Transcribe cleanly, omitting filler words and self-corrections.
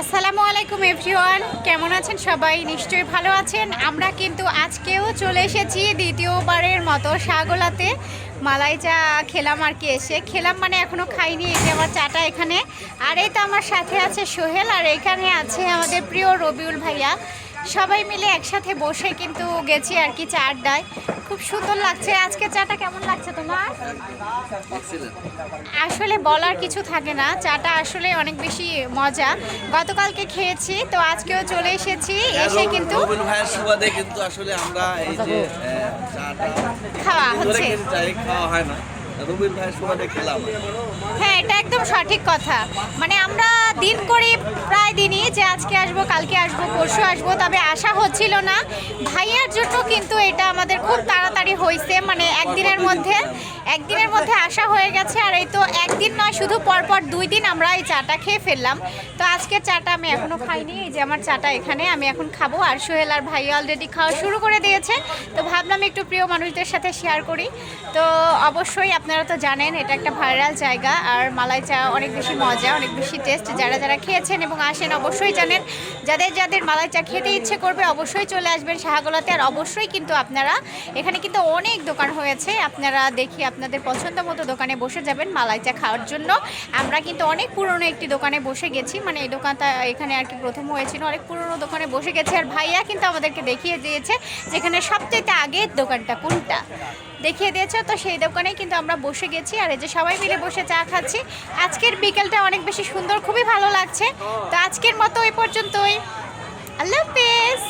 আসসালামু আলাইকুম এভরিওয়ান, কেমন আছেন সবাই? নিশ্চয়ই ভালো আছেন। আমরা কিন্তু আজকেও চলে এসেছি দ্বিতীয়বারের মতো শাহগোলাতে। মালাই চা খেলাম আর কি, এসে খেলাম মানে এখনও খাইনি। এই যে আমার চাটা এখানে, আর এই তো আমার সাথে আছে সোহেল, আর এখানে আছে আমাদের প্রিয় রবিউল ভাইয়া। সবাই মিলে একসাথে বসে কিন্তু গেছি আর কি চা আড্ডায়। খুব সুন্দর লাগছে। আজকে চাটা কেমন লাগছে তোমার? আসলে বলার কিছু থাকে না, চাটা আসলে অনেক বেশি মজা। গতকালকে খেয়েছি, তো আজকেও চলে এসেছি, এসে কিন্তু রবিউল ভাইয়ের সুবাদে কিন্তু আসলে আমরা এই যে চাটা খাওয়া হচ্ছে। খাওয়া হয় না, রবিউল ভাইয়ের সুবাদে খেলাম। হ্যাঁ, এটা একদম সঠিক কথা। মানে আমরা দিন করি প্রায় দিনই যে আজকে আসবো, কালকে আসবো, পরশু আসবো, তবে আশা হচ্ছিল না। ভাইয়ার জন্য কিন্তু এটা আমাদের খুব তাড়াতাড়ি হয়েছে, মানে একদিনের মধ্যে আসা হয়ে গেছে। আর এই তো একদিন নয়, শুধু পরপর 2 দিন আমরা এই চাটা খেয়ে ফেললাম। তো আজকের চাটা আমি এখনও খাইনি, এই যে আমার চাটা এখানে, আমি এখন খাবো। আর সোহেল আর ভাইয়া অলরেডি খাওয়া শুরু করে দিয়েছে, তো ভাবলাম একটু প্রিয় মানুষদের সাথে শেয়ার করি। তো অবশ্যই আপনারা তো জানেন এটা একটা ভাইরাল জায়গা, আর মালাই চা অনেক বেশি মজা, অনেক বেশি টেস্ট। যারা যারা খেয়েছেন এবং আসেন অবশ্যই জানেন। যাদের যাদের মালাই চা খেতে ইচ্ছে করবে অবশ্যই চলে আসবেন শাহগোলাতে। আর অবশ্যই কিন্তু আপনারা এখানে কিন্তু অনেক দোকান হয়েছে, আপনারা দেখি আপনাদের পছন্দ মতো দোকানে বসে যাবেন মালাই চা খাওয়ার জন্য। আমরা কিন্তু অনেক পুরনো একটি দোকানে বসে গেছি, মানে এই দোকানটা এখানে আর কি প্রথম হয়েছিল। অনেক পুরনো দোকানে বসে গেছে, আর ভাইয়া কিন্তু আমাদেরকে দেখিয়ে দিয়েছে যেখানে সবচেয়ে আগের দোকানটা কোনটা দেখিয়ে দিয়েছে। তো সেই দোকানেই কিন্তু আমরা বসে গেছি, আর এই যে সবাই মিলে বসে চা খাচ্ছি। আজকের বিকেলটা অনেক বেশি সুন্দর, খুবই ভালো লাগছে। তো আজকের মতো এই পর্যন্তই। আল্লাহ হাফেজ।